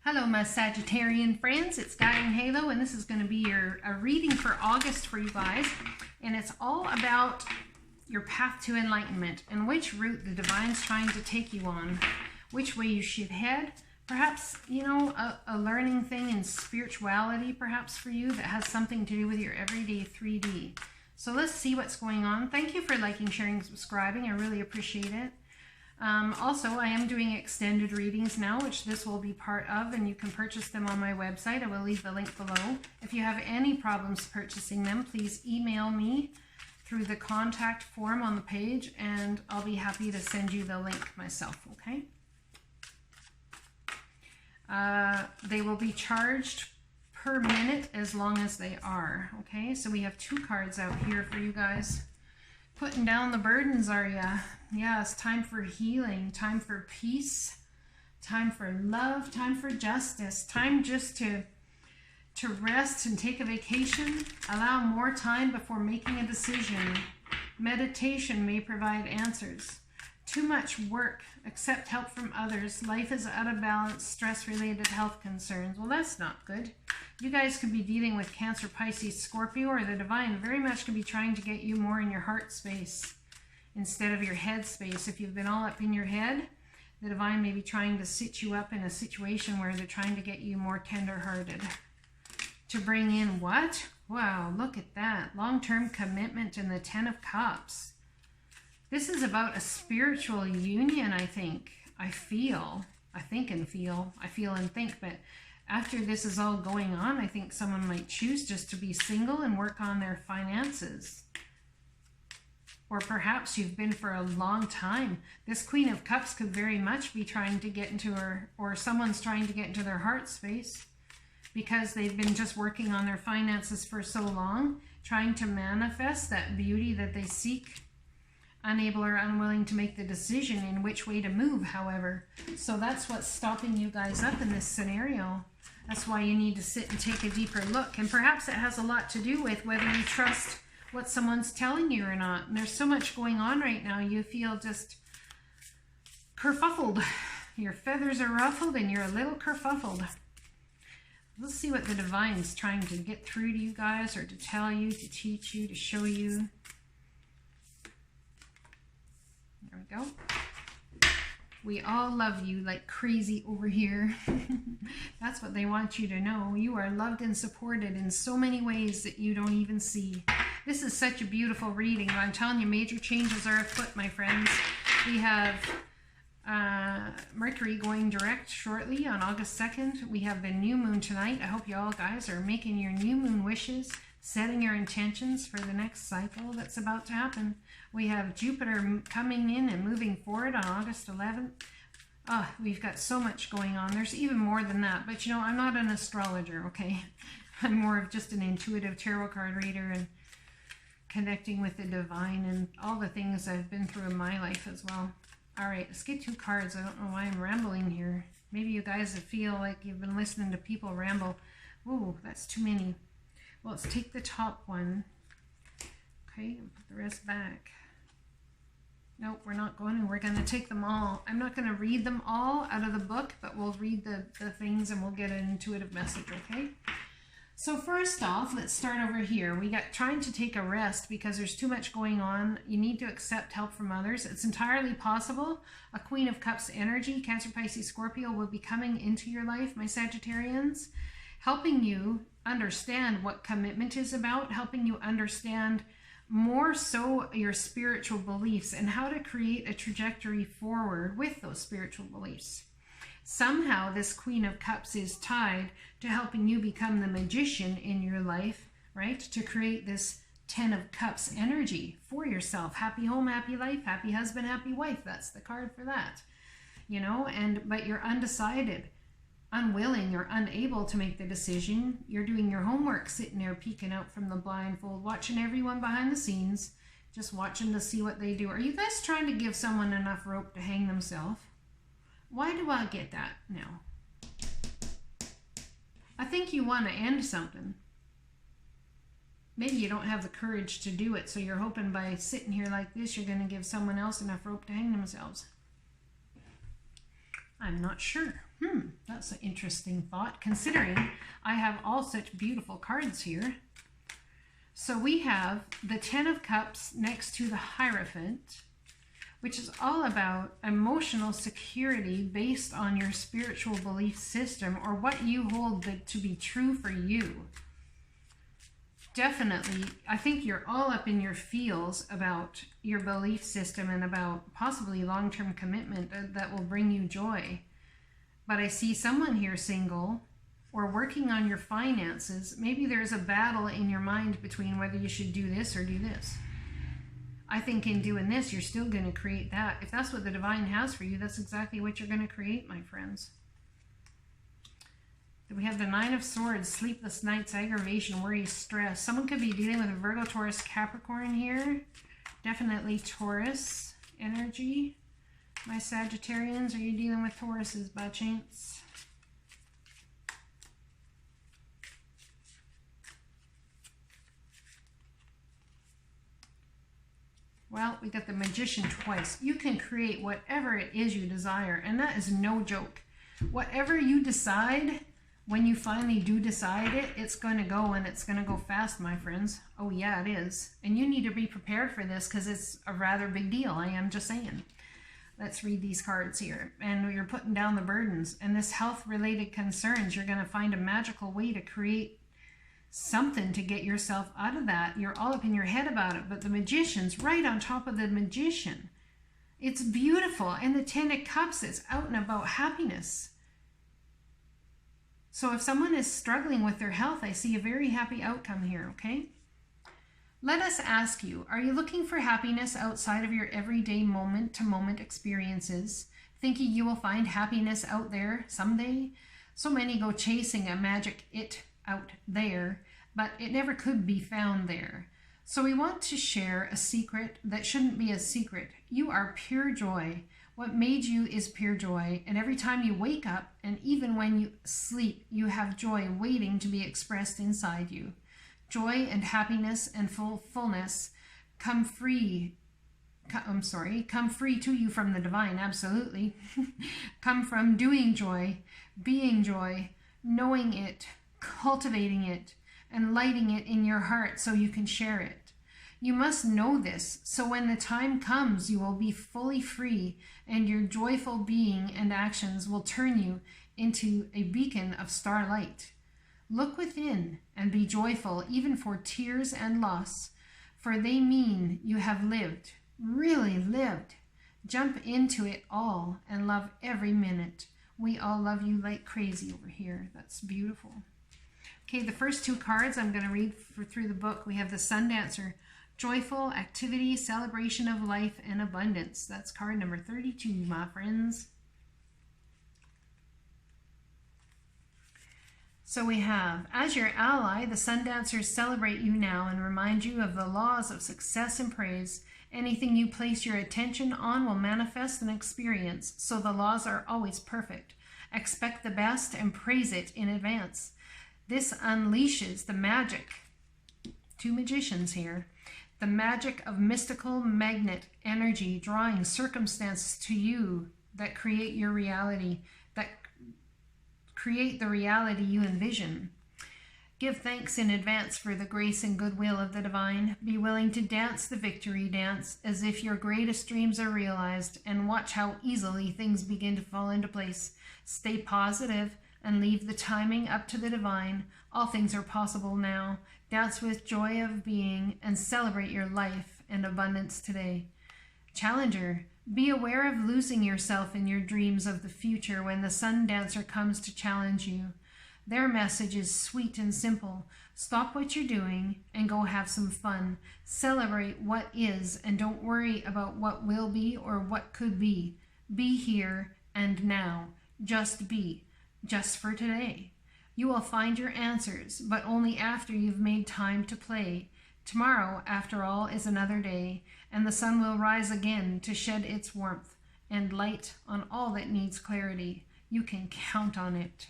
Hello my Sagittarian friends, it's Guidinghalo, and this is going to be a reading for August for you guys, and it's all about your path to enlightenment and which route the Divine's trying to take you on, which way you should head. Perhaps, you know, a learning thing in spirituality perhaps for you that has something to do with your everyday 3D. So let's see what's going on. Thank you for liking, sharing, subscribing. I really appreciate it. Also, I am doing extended readings now, which this will be part of, and you can purchase them on my website. I will leave the link below. If you have any problems purchasing them, please email me through the contact form on the page, and I'll be happy to send you the link myself, okay? They will be charged per minute as long as they are, okay? So we have 2 cards out here for you guys. Putting down the burdens, are ya? Yeah, it's time for healing, time for peace, time for love, time for justice, time just to rest and take a vacation. Allow more time before making a decision. Meditation may provide answers. Too much work. Accept help from others. Life is out of balance. Stress-related health concerns. Well, that's not good. You guys could be dealing with Cancer, Pisces, Scorpio, or the Divine very much could be trying to get you more in your heart space instead of your head space. If you've been all up in your head, the Divine may be trying to sit you up in a situation where they're trying to get you more tender-hearted. To bring in what? Wow, look at that. Long-term commitment and the 10 of Cups. This is about a spiritual union, I think. I feel and think, but after this is all going on, I think someone might choose just to be single and work on their finances. Or perhaps you've been for a long time. This Queen of Cups could very much be trying to get into her, or someone's trying to get into their heart space because they've been just working on their finances for so long, trying to manifest that beauty that they seek. Unable or unwilling to make the decision in which way to move, however. So that's what's stopping you guys up in this scenario. That's why you need to sit and take a deeper look. And perhaps it has a lot to do with whether you trust what someone's telling you or not. And there's so much going on right now, you feel just kerfuffled. Your feathers are ruffled and you're a little kerfuffled. Let's see what the Divine's trying to get through to you guys, or to tell you, to teach you, to show you. There we go. We all love you like crazy over here. That's what they want you to know. You are loved and supported in so many ways that you don't even see. This is such a beautiful reading. I'm telling you, major changes are afoot, my friends. We have Mercury going direct shortly on August 2nd. We have the new moon tonight. I hope you all guys are making your new moon wishes, setting your intentions for the next cycle that's about to happen. We have Jupiter coming in and moving forward on August 11th. Oh, we've got so much going on. There's even more than that. But you know, I'm not an astrologer, okay? I'm more of just an intuitive tarot card reader and connecting with the Divine and all the things I've been through in my life as well. All right, let's get 2 cards. I don't know why I'm rambling here. Maybe you guys feel like you've been listening to people ramble. Ooh, that's too many. Well, let's take the top one. Okay, and put the rest back. Nope, we're not going to. We're going to take them all. I'm not going to read them all out of the book, but we'll read the things and we'll get an intuitive message, okay? So first off, let's start over here. We got trying to take a rest because there's too much going on. You need to accept help from others. It's entirely possible. A Queen of Cups energy, Cancer, Pisces, Scorpio, will be coming into your life, my Sagittarians, helping you understand what commitment is about, helping you understand more so your spiritual beliefs and how to create a trajectory forward with those spiritual beliefs. Somehow this Queen of Cups is tied to helping you become the magician in your life, right? To create this 10 of Cups energy for yourself. Happy home, happy life, happy husband, happy wife. That's the card for that, you know, but you're undecided, unwilling or unable to make the decision. You're doing your homework, sitting there peeking out from the blindfold, watching everyone behind the scenes, just watching to see what they do. Are you guys trying to give someone enough rope to hang themselves? Why do I get that now? I think you want to end something. Maybe you don't have the courage to do it, so you're hoping by sitting here like this, you're going to give someone else enough rope to hang themselves. I'm not sure. That's an interesting thought, considering I have all such beautiful cards here. So we have the Ten of Cups next to the Hierophant, which is all about emotional security based on your spiritual belief system or what you hold to be true for you. Definitely, I think you're all up in your feels about your belief system and about possibly long-term commitment that will bring you joy. But I see someone here single or working on your finances. Maybe there's a battle in your mind between whether you should do this or do this. I think in doing this, you're still going to create that. If that's what the divine has for you, that's exactly what you're going to create, my friends. We have the Nine of Swords, sleepless nights, aggravation, worry, stress. Someone could be dealing with a Virgo, Taurus, Capricorn here. Definitely Taurus energy. My Sagittarians, are you dealing with Tauruses by chance? Well, we got the Magician twice. You can create whatever it is you desire, and that is no joke. Whatever you decide, when you finally do decide it, it's going to go, and it's going to go fast, my friends. Oh yeah, it is. And you need to be prepared for this because it's a rather big deal. I am just saying. Let's read these cards here. And you're putting down the burdens. And this health-related concerns, you're going to find a magical way to create something to get yourself out of that. You're all up in your head about it. But the Magician's right on top of the Magician. It's beautiful. And the Ten of Cups is out and about happiness. So if someone is struggling with their health, I see a very happy outcome here, okay? Let us ask you, are you looking for happiness outside of your everyday moment-to-moment experiences, thinking you will find happiness out there someday? So many go chasing a magic it out there, but it never could be found there. So we want to share a secret that shouldn't be a secret. You are pure joy. What made you is pure joy, and every time you wake up, and even when you sleep, you have joy waiting to be expressed inside you. Joy and happiness and fullness come free to you from the divine, absolutely. Come from doing joy, being joy, knowing it, cultivating it, and lighting it in your heart so you can share it. You must know this, so when the time comes, you will be fully free, and your joyful being and actions will turn you into a beacon of starlight. Look within and be joyful, even for tears and loss, for they mean you have lived, really lived. Jump into it all and love every minute. We all love you like crazy over here. That's beautiful. Okay, the first two cards I'm going to read through the book. We have the Sun Dancer. Joyful activity, celebration of life, and abundance. That's card number 32, my friends. So we have, as your ally, the Sun Dancers celebrate you now and remind you of the laws of success and praise. Anything you place your attention on will manifest and experience, so the laws are always perfect. Expect the best and praise it in advance. This unleashes the magic. Two magicians here. The magic of mystical magnet energy drawing circumstances to you that create your reality, that create the reality you envision. Give thanks in advance for the grace and goodwill of the divine. Be willing to dance the victory dance as if your greatest dreams are realized, and watch how easily things begin to fall into place. Stay positive and leave the timing up to the divine. All things are possible now. Dance with joy of being and celebrate your life and abundance today. Challenger, be aware of losing yourself in your dreams of the future when the Sun Dancer comes to challenge you. Their message is sweet and simple. Stop what you're doing and go have some fun. Celebrate what is and don't worry about what will be or what could be. Be here and now. Just be. Just for today. You will find your answers, but only after you've made time to play. Tomorrow, after all, is another day, and the sun will rise again to shed its warmth and light on all that needs clarity. You can count on it.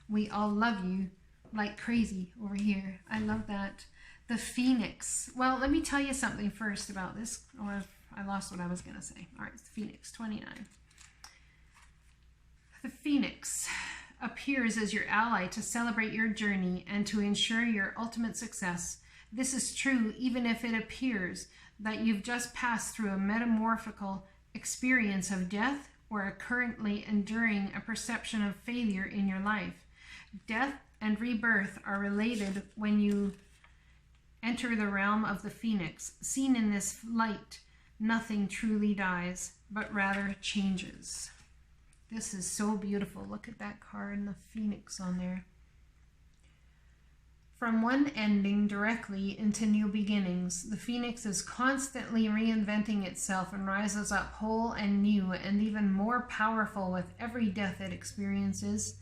We all love you like crazy over here. I love that. The Phoenix. Well, let me tell you something first about this. Oh, I lost what I was going to say. All right, it's the Phoenix, 29. The Phoenix. appears as your ally to celebrate your journey and to ensure your ultimate success. This is true even if it appears that you've just passed through a metamorphical experience of death or are currently enduring a perception of failure in your life. Death and rebirth are related when you enter the realm of the phoenix. Seen in this light, nothing truly dies, but rather changes. This is so beautiful. Look at that card and the phoenix on there. From one ending directly into new beginnings, the phoenix is constantly reinventing itself and rises up whole and new and even more powerful with every death it experiences.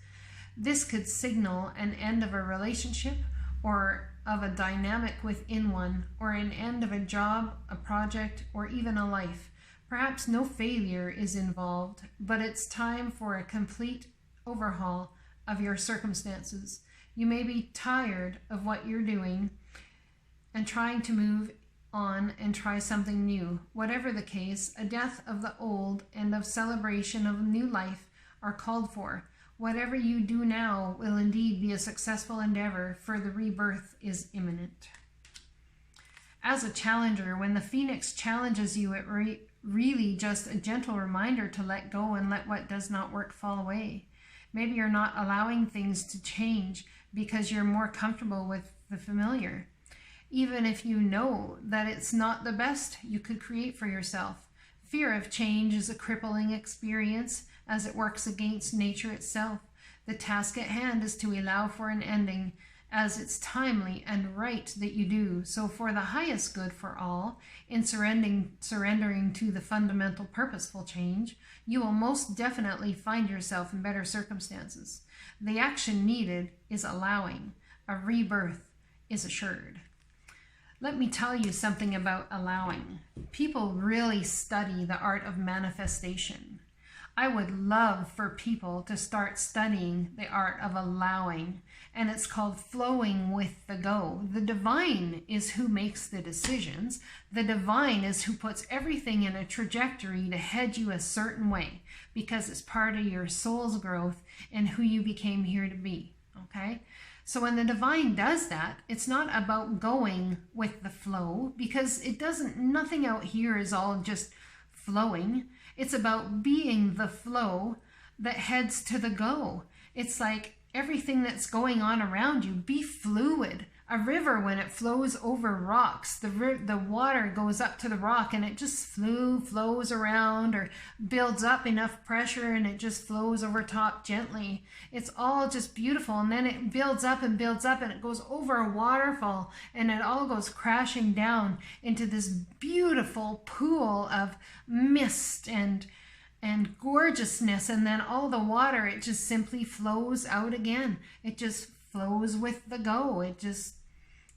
This could signal an end of a relationship or of a dynamic within one, or an end of a job, a project, or even a life. Perhaps no failure is involved, but it's time for a complete overhaul of your circumstances. You may be tired of what you're doing and trying to move on and try something new. Whatever the case, a death of the old and of celebration of new life are called for. Whatever you do now will indeed be a successful endeavor, for the rebirth is imminent. As a challenger, when the phoenix challenges you, it really just a gentle reminder to let go and let what does not work fall away. Maybe you're not allowing things to change because you're more comfortable with the familiar, even if you know that it's not the best you could create for yourself. Fear of change is a crippling experience as it works against nature itself. The task at hand is to allow for an ending, as it's timely and right that you do so for the highest good for all. In surrendering to the fundamental purposeful change, you will most definitely find yourself in better circumstances. The action needed is allowing. A rebirth is assured. Let me tell you something about allowing. People really study the art of manifestation. I would love for people to start studying the art of allowing, and it's called flowing with the go. The divine is who makes the decisions. The divine is who puts everything in a trajectory to head you a certain way, because it's part of your soul's growth and who you became here to be, okay? So when the divine does that, it's not about going with the flow, because nothing out here is all just flowing. It's about being the flow that heads to the go. It's like everything that's going on around you, be fluid. A river, when it flows over rocks, the water goes up to the rock and it just flows around, or builds up enough pressure and it just flows over top gently. It's all just beautiful, and then it builds up and it goes over a waterfall, and it all goes crashing down into this beautiful pool of mist and gorgeousness, and then all the water, it just simply flows out again. It just flows with the go. It just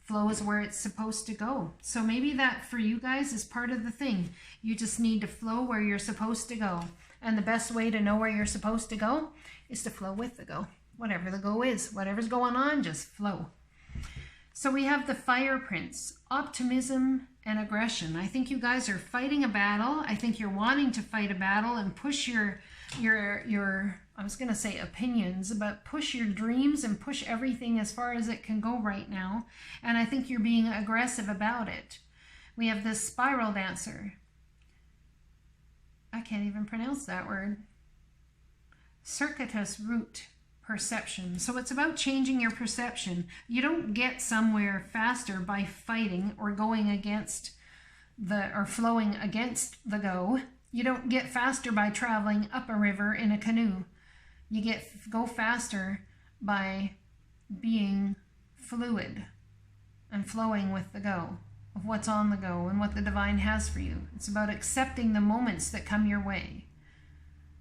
flows where it's supposed to go. So maybe that for you guys is part of the thing. You just need to flow where you're supposed to go. And the best way to know where you're supposed to go is to flow with the go. Whatever the go is, whatever's going on, just flow. So we have the Fire Prince, optimism and aggression. I think you guys are fighting a battle. I think you're wanting to fight a battle and push your I was going to say opinions, but push your dreams and push everything as far as it can go right now. And I think you're being aggressive about it. We have this spiral dancer. I can't even pronounce that word. Circuitous root perception. So it's about changing your perception. You don't get somewhere faster by fighting or going against or flowing against the go. You don't get faster by traveling up a river in a canoe. You go faster by being fluid and flowing with the go of what's on the go and what the divine has for you. It's about accepting the moments that come your way.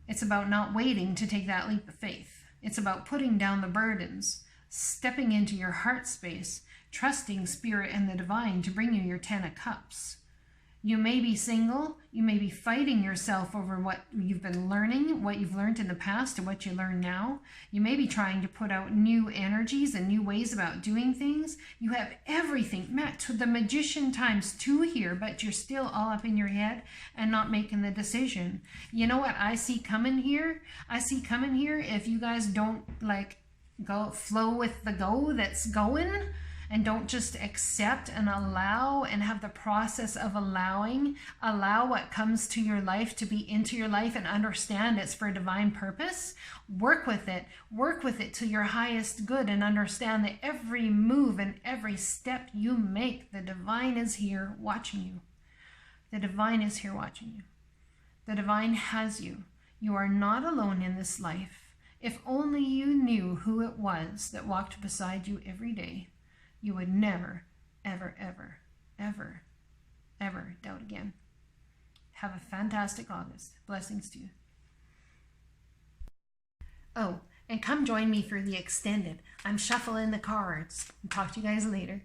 It's about not waiting to take that leap of faith. It's about putting down the burdens, stepping into your heart space, trusting Spirit and the divine to bring you your 10 of Cups. You may be single. You may be fighting yourself over what you've been learning, what you've learned in the past, and what you learn now. You may be trying to put out new energies and new ways about doing things. You have everything met to the magician times 2 here, but you're still all up in your head and not making the decision. You know what I see coming here? I see coming here, if you guys don't like go flow with the go that's going, and don't just accept and allow and have the process of allow what comes to your life to be into your life and understand it's for divine purpose. Work with it to your highest good, and understand that every move and every step you make, the divine is here watching you. The divine is here watching you. The divine has you. You are not alone in this life. If only you knew who it was that walked beside you every day, you would never, ever, ever, ever, ever doubt again. Have a fantastic August. Blessings to you. Oh, and come join me for the extended. I'm shuffling the cards. Talk to you guys later.